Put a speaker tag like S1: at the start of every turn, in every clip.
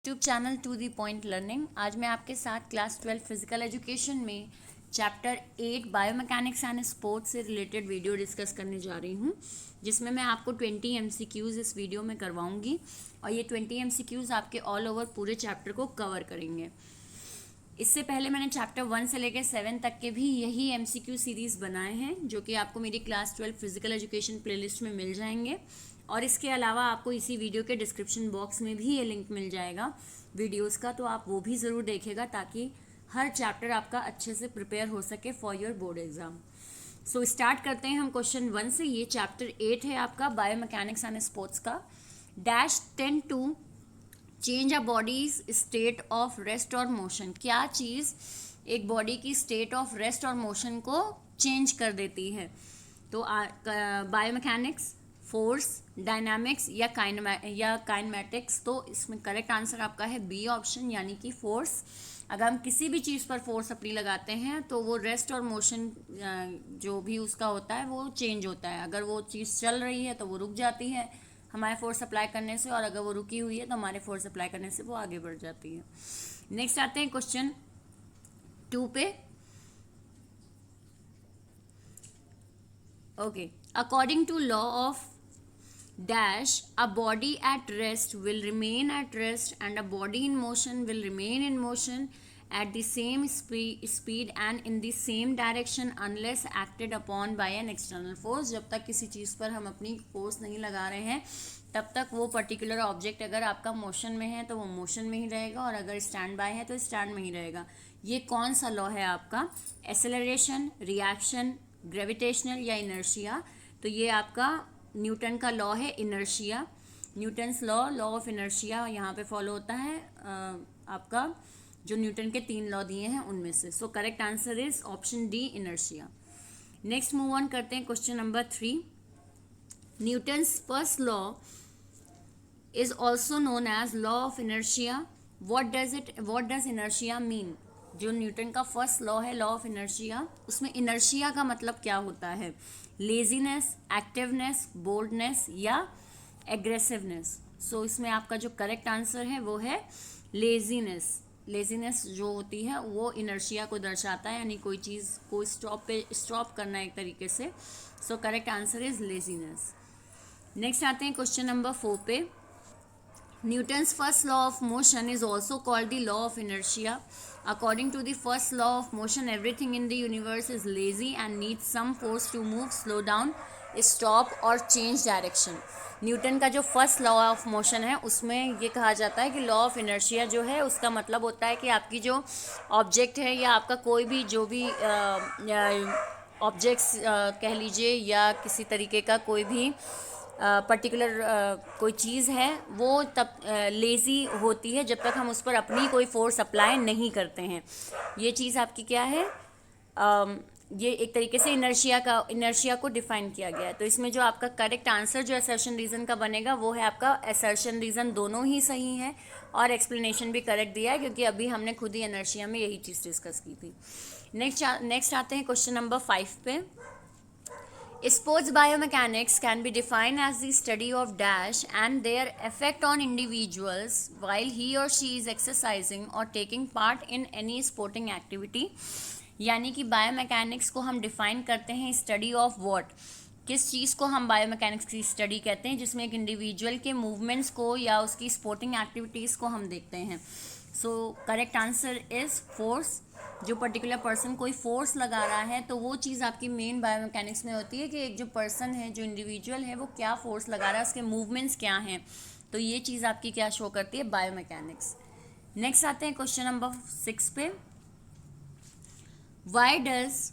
S1: YouTube channel to the point learning. आज मैं आपके साथ क्लास 12 फिजिकल एजुकेशन में चैप्टर 8 बायोमैकेनिक्स एंड स्पोर्ट्स से रिलेटेड वीडियो डिस्कस करने जा रही हूँ, जिसमें मैं आपको 20 MCQs इस वीडियो में करवाऊँगी और ये 20 MCQs आपके ऑल ओवर पूरे चैप्टर को कवर करेंगे। इससे पहले मैंने चैप्टर 1 से लेकर 7 तक के भी यही MCQ सीरीज़ बनाए हैं, जो कि आपको मेरी क्लास 12 फिजिकल एजुकेशन प्लेलिस्ट में मिल जाएंगे। और इसके अलावा आपको इसी वीडियो के डिस्क्रिप्शन बॉक्स में भी ये लिंक मिल जाएगा वीडियोस का, तो आप वो भी ज़रूर देखिएगा ताकि हर चैप्टर आपका अच्छे से प्रिपेयर हो सके for your board exam. So start करते हैं हम क्वेश्चन 1 से। ये चैप्टर 8 है आपका बायोमैकेनिक्स एंड स्पोर्ट्स का। Dash tends to change a body's state of rest और मोशन। क्या चीज़ एक बॉडी की स्टेट ऑफ रेस्ट और मोशन को चेंज कर देती है? तो बायोमैकेनिक्स, फोर्स, डायनामिक्स या काइनेमैटिक्स। तो इसमें करेक्ट आंसर आपका है बी ऑप्शन, यानी कि फोर्स। अगर हम किसी भी चीज़ पर फोर्स अप्लाई लगाते हैं तो वो रेस्ट और मोशन जो भी उसका होता है वो चेंज होता है। अगर वो चीज़ चल रही है तो वो रुक जाती है हमारे फोर्स अप्लाई करने से, और अगर वो रुकी हुई है तो हमारे फोर्स अप्लाई करने से वो आगे बढ़ जाती है। नेक्स्ट आते हैं क्वेश्चन 2 पे। Okay, according to law of dash a body at rest will remain at rest and a body in motion will remain in motion at the same speed and in the same direction unless acted upon by an external force। जब तक किसी चीज़ पर हम अपनी force नहीं लगा रहे हैं तब तक वो पर्टिकुलर ऑब्जेक्ट अगर आपका मोशन में है तो वो मोशन में ही रहेगा, और अगर स्टैंड बाय है तो स्टैंड में ही रहेगा। ये कौन सा लॉ है आपका? एक्सेलरेशन, रिएक्शन, ग्रेविटेशनल या इनर्शिया? तो ये आपका न्यूटन का लॉ है, inertia. Newton's law of inertia यहाँ पे फॉलो होता है आपका, जो न्यूटन के 3 लॉ दिए हैं उनमें से। So correct answer is option D, inertia. Next move on करते हैं question number 3। Newton's first law is also known as law of inertia. What does inertia mean? जो न्यूटन का फर्स्ट लॉ है, लॉ ऑफ इनर्शिया, उसमें inertia का मतलब क्या होता है? लेजीनेस, एक्टिवनेस, बोल्डनेस या एग्रेसिवनेस? सो इसमें आपका जो करेक्ट आंसर है वो है लेजीनेस। लेजीनेस जो होती है वो इनर्शिया को दर्शाता है, यानी कोई चीज़ को स्टॉप करना एक तरीके से। So correct answer is laziness. Next आते हैं क्वेश्चन नंबर 4 पे। Newton's first law of motion is also called the law of inertia. According to the first law of motion, everything in the universe is lazy and needs some force to move, slow down, stop और change direction. Newton का जो first law of motion है उसमें ये कहा जाता है कि लॉ ऑफ इनर्शिया जो है उसका मतलब होता है कि आपकी जो ऑब्जेक्ट है या आपका कोई भी जो भी ऑब्जेक्ट्स कह लीजिए या किसी तरीके का कोई भी पर्टिकुलर कोई चीज़ है वो तब लेज़ी होती है जब तक हम उस पर अपनी कोई फोर्स अप्लाई नहीं करते हैं। ये चीज़ आपकी क्या है? ये एक तरीके से इनर्शिया को डिफाइन किया गया है। तो इसमें जो आपका करेक्ट आंसर जो असर्शन रीज़न का बनेगा वो है आपका असर्शन रीज़न। दोनों ही सही है और एक्सप्लेनेशन भी करेक्ट दिया है, क्योंकि अभी हमने खुद ही इनर्शिया में यही चीज़ डिस्कस की थी। नेक्स्ट आते हैं क्वेश्चन नंबर 5 पे। Sports biomechanics can be defined as the study of dash and their effect on individuals while he or she is exercising or taking part in any sporting activity। यानी कि biomechanics को हम define करते हैं study of what, किस चीज़ को हम biomechanics की स्टडी कहते हैं, जिसमें एक इंडिविजुअल के मूवमेंट्स को या उसकी स्पोर्टिंग एक्टिविटीज़ को हम देखते हैं। सो करेक्ट आंसर इज़ फोर्स। जो पर्टिकुलर पर्सन कोई फोर्स लगा रहा है तो वो चीज़ आपकी मेन बायोमैकेनिक्स में होती है कि एक जो पर्सन है, जो इंडिविजुअल है, वो क्या फोर्स लगा रहा है, उसके मूवमेंट्स क्या हैं। तो ये चीज़ आपकी क्या शो करती है? बायोमैकेनिक्स। नेक्स्ट आते हैं क्वेश्चन नंबर 6 पे। Why does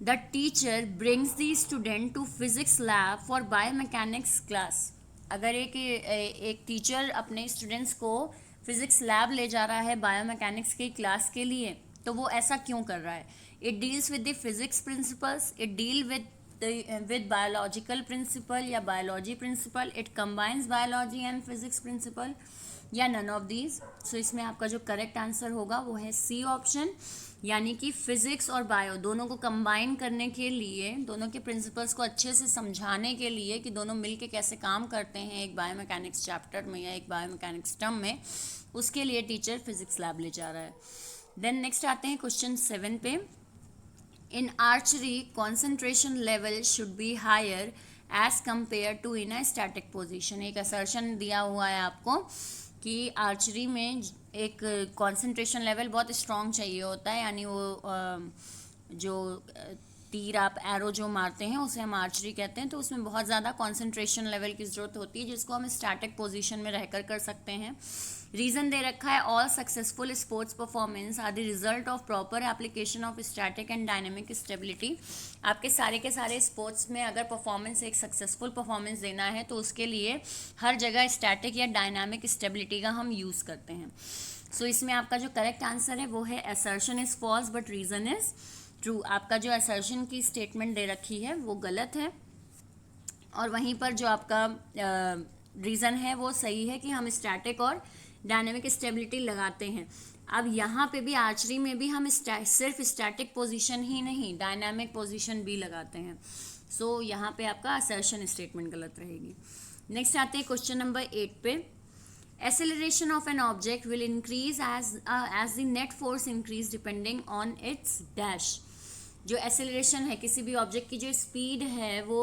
S1: the teacher brings the student to physics lab for biomechanics class? अगर एक टीचर अपने स्टूडेंट्स को फिजिक्स लैब ले जा रहा है बायोमैकेनिक्स की क्लास के लिए, तो वो ऐसा क्यों कर रहा है? It deals with the physics principles, it deal with biological principle या biology principle, it combines biology and physics principle. या नन ऑफ दीज। सो इसमें आपका जो करेक्ट आंसर होगा वो है सी ऑप्शन, यानी कि फिजिक्स और बायो दोनों को कंबाइन करने के लिए, दोनों के प्रिंसिपल्स को अच्छे से समझाने के लिए कि दोनों मिलके कैसे काम करते हैं एक बायोमैकेनिक्स चैप्टर में या एक बायोमैकेनिक्स टर्म में, उसके लिए टीचर फिजिक्स लैब ले जा रहा है। देन नेक्स्ट आते हैं क्वेश्चन 7 पे। In archery concentration level should be higher as compare to in a static position. एक असर्शन दिया हुआ है आपको कि आर्चरी में एक कंसंट्रेशन लेवल बहुत स्ट्रॉन्ग चाहिए होता है, यानी वो जो तीर आप एरो जो मारते हैं उसे हम आर्चरी कहते हैं, तो उसमें बहुत ज़्यादा कंसंट्रेशन लेवल की ज़रूरत होती है जिसको हम स्टैटिक पोजीशन में रहकर कर सकते हैं। रीज़न दे रखा है all successful sports performance are the result of proper application of static and dynamic stability. आपके सारे के सारे स्पोर्ट्स में अगर परफॉर्मेंस एक सक्सेसफुल परफॉर्मेंस देना है तो उसके लिए हर जगह स्टैटिक या डायनामिक स्टेबिलिटी का हम यूज़ करते हैं। सो इसमें आपका जो करेक्ट आंसर है वो है assertion is false but reason is true. आपका जो असर्शन की स्टेटमेंट दे रखी है वो गलत है, और वहीं पर जो आपका रीज़न है वो सही है कि हम स्टैटिक और डायनेमिक स्टेबिलिटी लगाते हैं। अब यहाँ पे भी आर्चरी में भी हम सिर्फ स्टैटिक पोजीशन ही नहीं डायनामिक पोजीशन भी लगाते हैं। सो यहाँ पे आपका असर्शन स्टेटमेंट गलत रहेगी। नेक्स्ट आते हैं क्वेश्चन नंबर 8 पे। Acceleration of an object will increase as the net force increase depending on its dash। जो एक्सेलरेशन है किसी भी ऑब्जेक्ट की जो स्पीड है वो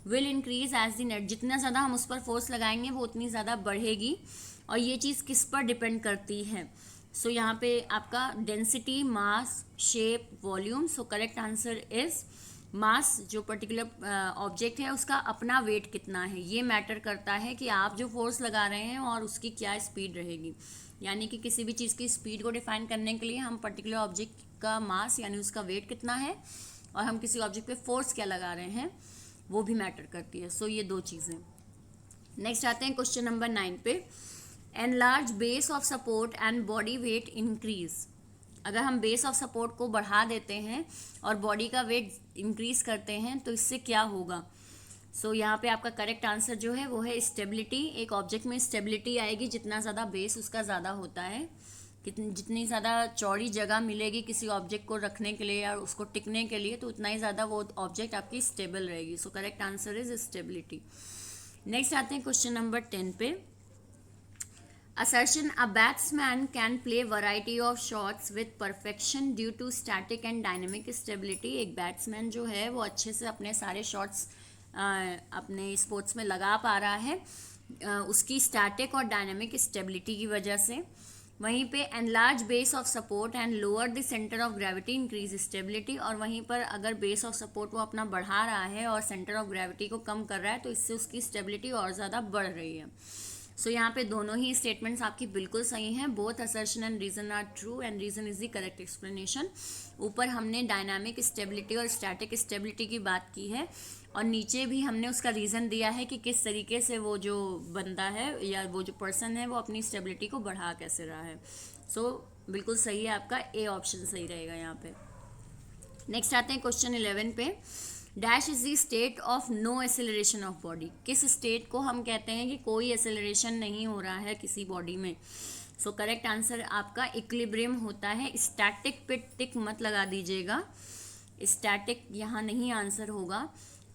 S1: will increase as the net, जितना ज़्यादा हम उस पर फोर्स लगाएंगे वो उतनी ज़्यादा बढ़ेगी, और ये चीज़ किस पर डिपेंड करती है। सो यहाँ पे आपका density, mass, shape, volume. So correct answer is mass. जो पर्टिकुलर ऑब्जेक्ट है उसका अपना वेट कितना है ये मैटर करता है कि आप जो फोर्स लगा रहे हैं और उसकी क्या स्पीड रहेगी। यानी कि किसी भी चीज़ की स्पीड को डिफाइन करने के लिए हम पर्टिकुलर ऑब्जेक्ट का मास यानी उसका वेट कितना है और हम किसी ऑब्जेक्ट पे फोर्स क्या लगा रहे हैं वो भी मैटर करती है। सो ये दो चीज़ें। नेक्स्ट आते हैं क्वेश्चन नंबर 9 पे। Enlarge base of support and body weight increase. अगर हम बेस ऑफ सपोर्ट को बढ़ा देते हैं और बॉडी का वेट इंक्रीज करते हैं तो इससे क्या होगा। सो यहाँ पे आपका करेक्ट आंसर जो है वो है स्टेबिलिटी। एक ऑब्जेक्ट में स्टेबिलिटी आएगी जितना ज़्यादा बेस उसका ज़्यादा होता है, जितनी ज़्यादा चौड़ी जगह मिलेगी किसी ऑब्जेक्ट को रखने के लिए या उसको टिकने के लिए तो उतना ही ज़्यादा वो ऑब्जेक्ट आपकी स्टेबल रहेगी। सो correct answer is stability. Next आते हैं क्वेश्चन नंबर 10 पे। Assertion: a batsman can play variety of shots with perfection due to static and dynamic stability। एक बैट्समैन जो है वो अच्छे से अपने सारे शॉट्स अपने स्पोर्ट्स में लगा पा रहा है उसकी स्टैटिक और डायनामिक स्टेबिलिटी की वजह से। वहीं पे enlarge base of support and lower the centre of gravity increase stability. और वहीं पर अगर बेस ऑफ सपोर्ट वो अपना बढ़ा रहा है और सेंटर ऑफ ग्रेविटी को कम कर रहा है तो इससे उसकी स्टेबिलिटी और ज़्यादा बढ़ रही है। सो यहाँ पे दोनों ही स्टेटमेंट्स आपकी बिल्कुल सही हैं। Both assertion and reason are true and reason is the correct explanation. ऊपर हमने डायनामिक स्टेबिलिटी और स्टैटिक स्टेबिलिटी की बात की है और नीचे भी हमने उसका रीज़न दिया है कि किस तरीके से वो जो बंदा है या वो जो पर्सन है वो अपनी स्टेबिलिटी को बढ़ा कैसे रहा है। सो बिल्कुल सही है, आपका ए ऑप्शन सही रहेगा यहाँ पे। नेक्स्ट आते हैं क्वेश्चन 11 पे। Dash is the state of no acceleration of body. किस स्टेट को हम कहते हैं कि कोई एक्सेलरेशन नहीं हो रहा है किसी बॉडी में। सो करेक्ट आंसर आपका इक्विलिब्रियम होता है। स्टैटिक पे टिक मत लगा दीजिएगा, स्टैटिक यहाँ नहीं आंसर होगा।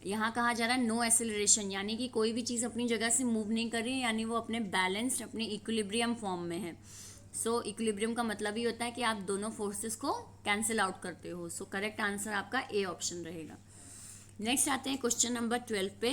S1: यहाँ कहा जा रहा है नो एक्सेलरेशन, यानी कि कोई भी चीज़ अपनी जगह से मूव नहीं कर रही, यानी वो अपने बैलेंस्ड अपने इक्विलिब्रियम फॉर्म में है। सो इक्विलिब्रियम का मतलब ही होता है कि आप दोनों फोर्सेस को कैंसिल आउट करते हो। सो करेक्ट आंसर आपका ए ऑप्शन रहेगा। नेक्स्ट आते हैं क्वेश्चन नंबर 12 पे।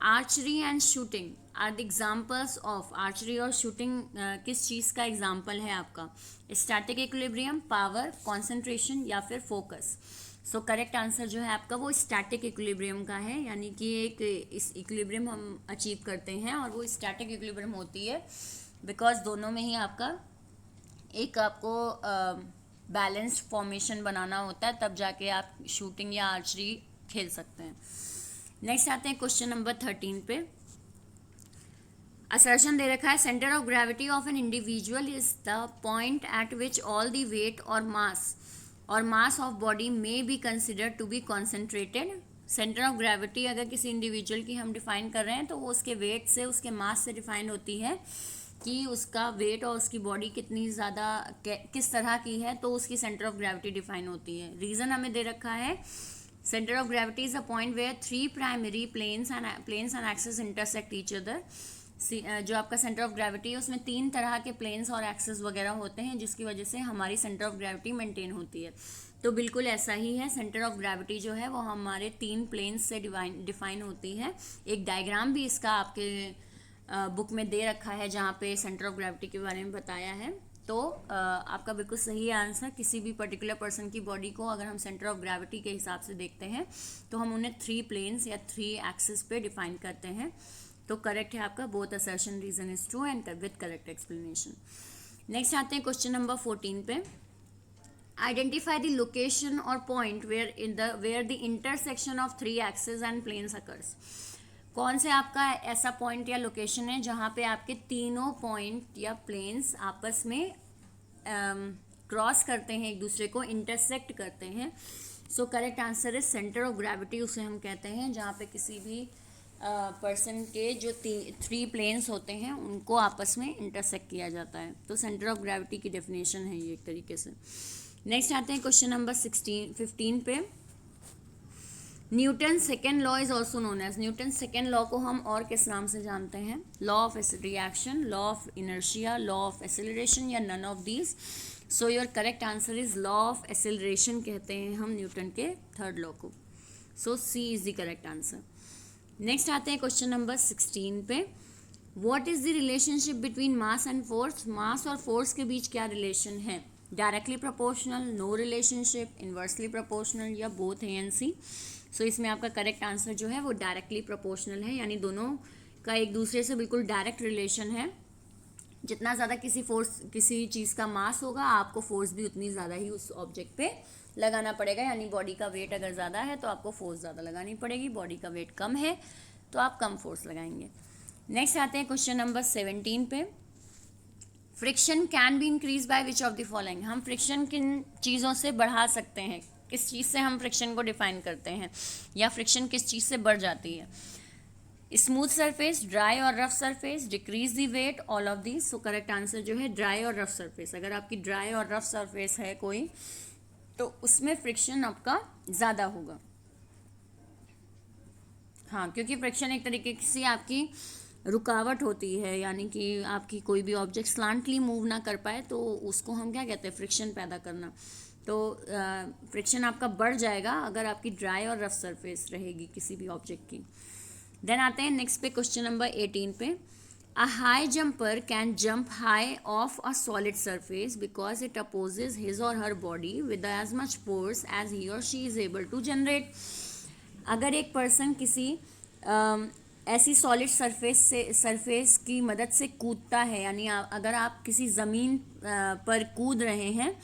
S1: Archery and shooting are the examples of. Archery और शूटिंग किस चीज़ का एग्जाम्पल है आपका। स्टैटिक इक्विलिब्रियम, पावर, कॉन्सेंट्रेशन या फिर फोकस। सो करेक्ट आंसर जो है आपका वो स्टैटिक इक्विलिब्रियम का है, यानी कि एक इस इक्विलिब्रियम हम अचीव करते हैं और वो स्टैटिक इक्विलिब्रियम होती है बिकॉज दोनों में ही आपका एक आपको बैलेंस्ड फॉर्मेशन बनाना होता है, तब जाके आप शूटिंग या आर्चरी खेल सकते हैं। नेक्स्ट आते हैं क्वेश्चन नंबर 13 पे। असर्शन दे रखा है centre of gravity of an individual is the point at which all the weight और मास ऑफ बॉडी में be consider to be concentrated. Centre of gravity अगर किसी इंडिविजुअल की हम डिफाइन कर रहे हैं तो वो उसके वेट से उसके मास से डिफाइन होती है कि उसका वेट और उसकी बॉडी कितनी ज़्यादा किस तरह की है, तो उसकी सेंटर ऑफ ग्रेविटी डिफाइन होती है। रीज़न हमें दे रखा है, centre of gravity is a point where three primary planes and axis intersect each other. जो आपका सेंटर ऑफ ग्रेविटी है उसमें तीन तरह के प्लेन्स और एक्सिस वगैरह होते हैं, जिसकी वजह से हमारी सेंटर ऑफ ग्रेविटी मेंटेन होती है। तो बिल्कुल ऐसा ही है, सेंटर ऑफ ग्रेविटी जो है वो हमारे तीन प्लेन्स से डिफाइन होती है। एक डायग्राम भी इसका आपके बुक में दे रखा है जहाँ पे सेंटर ऑफ ग्रेविटी के बारे में बताया है। तो आपका बिल्कुल सही आंसर, किसी भी पर्टिकुलर पर्सन की बॉडी को अगर हम सेंटर ऑफ ग्रेविटी के हिसाब से देखते हैं तो हम उन्हें थ्री प्लेन्स या थ्री एक्सिस पे डिफाइन करते हैं। तो करेक्ट है आपका, both assertion reason is true and with correct explanation. Next आते हैं क्वेश्चन नंबर 14 पे। आइडेंटिफाई द लोकेशन और point where the intersection of three axis and planes occurs. कौन से आपका ऐसा पॉइंट या लोकेशन है जहाँ पे आपके तीनों पॉइंट या प्लेन्स आपस में क्रॉस करते हैं, एक दूसरे को इंटरसेक्ट करते हैं। सो correct answer is centre of gravity, उसे हम कहते हैं जहाँ पे किसी भी पर्सन के जो थ्री प्लेन्स होते हैं उनको आपस में इंटरसेक्ट किया जाता है। तो सेंटर ऑफ ग्रेविटी की डेफिनेशन है ये एक तरीके से। नेक्स्ट आते हैं क्वेश्चन नंबर 15 पे। Newton second law is also known as, Newton second law को हम और किस नाम से जानते हैं? Law of reaction, law of inertia, law of acceleration, या none of these. So your correct answer is law of acceleration कहते हैं हम न्यूटन के थर्ड लॉ को। So C is the correct answer. Next आते हैं क्वेश्चन नंबर 16 पे। What is the relationship between mass and force? Mass और फोर्स के बीच क्या रिलेशन है? Directly proportional, no relationship, inversely proportional, या both A and C. So इसमें आपका करेक्ट आंसर जो है वो डायरेक्टली प्रोपोर्शनल है, यानी दोनों का एक दूसरे से बिल्कुल डायरेक्ट रिलेशन है। जितना ज़्यादा किसी चीज़ का मास होगा, आपको फोर्स भी उतनी ज़्यादा ही उस ऑब्जेक्ट पे लगाना पड़ेगा। यानी बॉडी का वेट अगर ज़्यादा है तो आपको फोर्स ज़्यादा लगानी पड़ेगी, बॉडी का वेट कम है तो आप कम फोर्स लगाएंगे। नेक्स्ट आते हैं क्वेश्चन नंबर 17 पे। Friction can be increase by which of the following. हम फ्रिक्शन किन चीज़ों से बढ़ा सकते हैं? किस चीज़ से हम फ्रिक्शन को डिफाइन करते हैं, या फ्रिक्शन किस चीज़ से बढ़ जाती है? स्मूथ सरफेस, ड्राई और rough surface, decrease the weight, all of these. So correct answer जो है ड्राई और रफ सरफेस। अगर आपकी ड्राई और रफ सरफेस है कोई, तो उसमें फ्रिक्शन आपका ज़्यादा होगा। हाँ, क्योंकि फ्रिक्शन एक तरीके से आपकी रुकावट होती है, यानी कि आपकी कोई भी ऑब्जेक्ट स्लांटली मूव ना कर पाए, तो उसको हम क्या कहते हैं? फ्रिक्शन पैदा करना। तो फ्रिक्शन आपका बढ़ जाएगा अगर आपकी ड्राई और रफ सरफेस रहेगी किसी भी ऑब्जेक्ट की। देन आते हैं नेक्स्ट पे क्वेश्चन नंबर 18 पे। A high jumper can jump high off a solid surface because it opposes his or her body with as much force as he or she is able to generate. अगर एक person किसी ऐसी solid surface की मदद से कूदता है, यानी अगर आप किसी ज़मीन पर कूद रहे हैं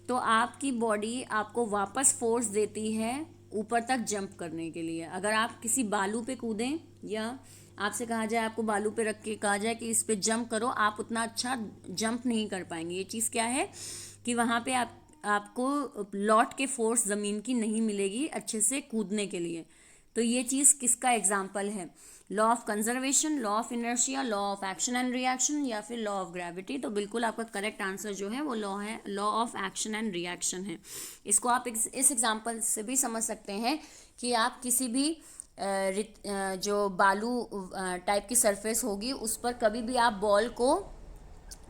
S1: तो आपकी बॉडी आपको वापस फोर्स देती है ऊपर तक जंप करने के लिए। अगर आप किसी बालू पे कूदें, या आपसे कहा जाए, आपको बालू पे रख के कहा जाए कि इस पे जंप करो, आप उतना अच्छा जंप नहीं कर पाएंगे। ये चीज़ क्या है कि वहाँ पे आपको लौट के फोर्स ज़मीन की नहीं मिलेगी अच्छे से कूदने के लिए। तो ये चीज़ किसका एग्जाम्पल है? Law of conservation, law of inertia, law of action and reaction, या फिर लॉ ऑफ ग्रेविटी। तो बिल्कुल आपका करेक्ट आंसर जो है वो लॉ है, law of action and reaction है। इसको आप इस एग्जाम्पल से भी समझ सकते हैं कि आप किसी भी जो बालू टाइप की सरफेस होगी उस पर कभी भी आप बॉल को,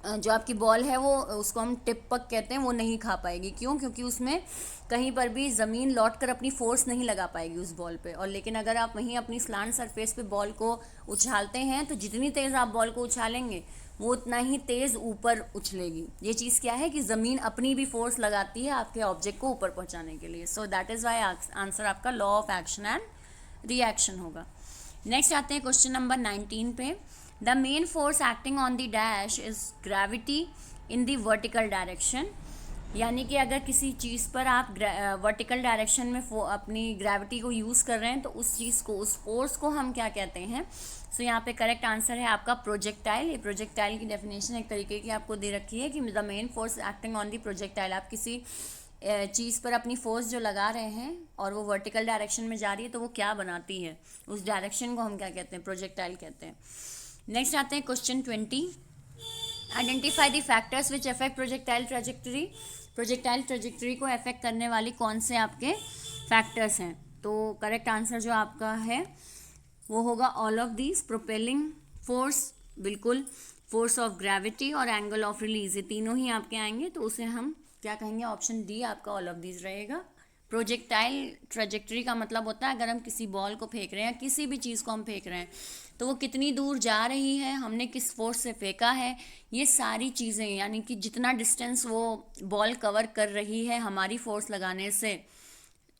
S1: जो आपकी बॉल है वो, उसको हम टिप पक कहते हैं, वो नहीं खा पाएगी। क्यों? क्योंकि उसमें कहीं पर भी ज़मीन लौट कर अपनी फोर्स नहीं लगा पाएगी उस बॉल पे। और लेकिन अगर आप वहीं अपनी स्लांट सरफेस पे बॉल को उछालते हैं तो जितनी तेज़ आप बॉल को उछालेंगे वो उतना ही तेज़ ऊपर उछलेगी। ये चीज़ क्या है कि ज़मीन अपनी भी फोर्स लगाती है आपके ऑब्जेक्ट को ऊपर पहुँचाने के लिए। So that is why answer आपका law of action and reaction होगा। नेक्स्ट आते हैं क्वेश्चन नंबर 19 पे। The main force acting on the dash is gravity in the vertical direction। यानी कि अगर किसी चीज़ पर आप वर्टिकल डायरेक्शन में अपनी ग्रेविटी को यूज़ कर रहे हैं तो उस चीज़ को, उस फोर्स को हम क्या कहते हैं? सो यहाँ पे करेक्ट आंसर है आपका प्रोजेक्टाइल। ये प्रोजेक्टाइल की डेफिनेशन एक तरीके की आपको दे रखी है कि the main force acting on the projectile. आप किसी चीज़ पर अपनी फोर्स जो लगा रहे हैं और वो वर्टिकल डायरेक्शन में जा रही है तो वो क्या बनाती है, उस डायरेक्शन को हम क्या कहते हैं? प्रोजेक्टाइल कहते हैं। नेक्स्ट आते हैं question 20। Identify the factors which affect projectile trajectory. Projectile trajectory को अफेक्ट करने वाली कौन से आपके फैक्टर्स हैं? तो करेक्ट आंसर जो आपका है वो होगा all of these. Propelling force, बिल्कुल, फोर्स ऑफ ग्रेविटी और एंगल ऑफ रिलीज, ये तीनों ही आपके आएंगे, तो उसे हम क्या कहेंगे? ऑप्शन डी आपका ऑल ऑफ दीज रहेगा। प्रोजेक्टाइल ट्रेजेक्टरी का मतलब होता है अगर हम किसी बॉल को फेंक रहे हैं, किसी भी चीज़ को हम फेंक रहे हैं, तो वो कितनी दूर जा रही है, हमने किस फोर्स से फेंका है, ये सारी चीज़ें, यानी कि जितना डिस्टेंस वो बॉल कवर कर रही है हमारी फोर्स लगाने से,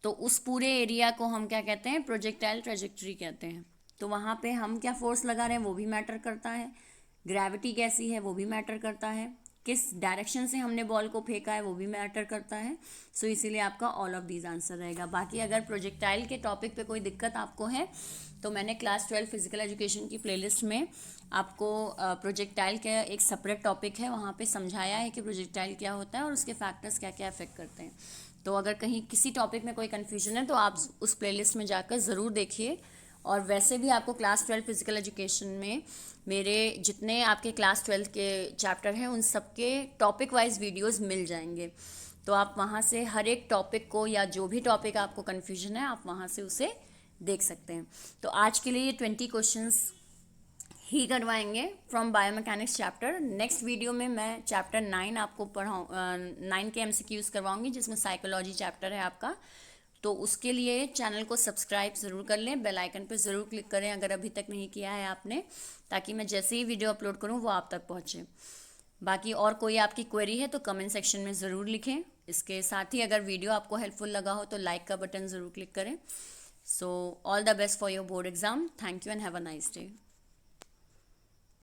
S1: तो उस पूरे एरिया को हम क्या कहते हैं? प्रोजेक्टाइल ट्रेजेक्टरी कहते हैं। तो वहाँ पे हम क्या फोर्स लगा रहे हैं वो भी मैटर करता है, ग्रेविटी कैसी है वो भी मैटर करता है, किस डायरेक्शन से हमने बॉल को फेंका है वो भी मैटर करता है। सो इसीलिए आपका ऑल ऑफ दीज आंसर रहेगा। बाकी अगर प्रोजेक्टाइल के टॉपिक पे कोई दिक्कत आपको है तो मैंने क्लास 12 फिजिकल एजुकेशन की प्लेलिस्ट में आपको प्रोजेक्टाइल का एक सेपरेट टॉपिक है, वहाँ पे समझाया है कि प्रोजेक्टाइल क्या होता है और उसके फैक्टर्स क्या क्या अफेक्ट करते हैं। तो अगर कहीं किसी टॉपिक में कोई कन्फ्यूजन है तो आप उस प्लेलिस्ट में जाकर ज़रूर देखिए। और वैसे भी आपको क्लास 12 फिजिकल एजुकेशन में मेरे जितने आपके क्लास 12 के चैप्टर हैं उन सबके टॉपिक वाइज वीडियोस मिल जाएंगे, तो आप वहाँ से हर एक टॉपिक को या जो भी टॉपिक आपको कन्फ्यूजन है आप वहाँ से उसे देख सकते हैं। तो आज के लिए ये 20 क्वेश्चंस ही करवाएंगे from biomechanics chapter. Next video में मैं चैप्टर 9 आपको 9 के MCQs करवाऊंगी, जिसमें साइकोलॉजी चैप्टर है आपका। तो उसके लिए चैनल को सब्सक्राइब ज़रूर कर लें, बेल आइकन पर ज़रूर क्लिक करें अगर अभी तक नहीं किया है आपने, ताकि मैं जैसे ही वीडियो अपलोड करूँ वो आप तक पहुँचे। बाकी और कोई आपकी क्वेरी है तो कमेंट सेक्शन में ज़रूर लिखें। इसके साथ ही अगर वीडियो आपको हेल्पफुल लगा हो तो लाइक का बटन ज़रूर क्लिक करें। So all the best for your board exam. Thank you and have a nice day.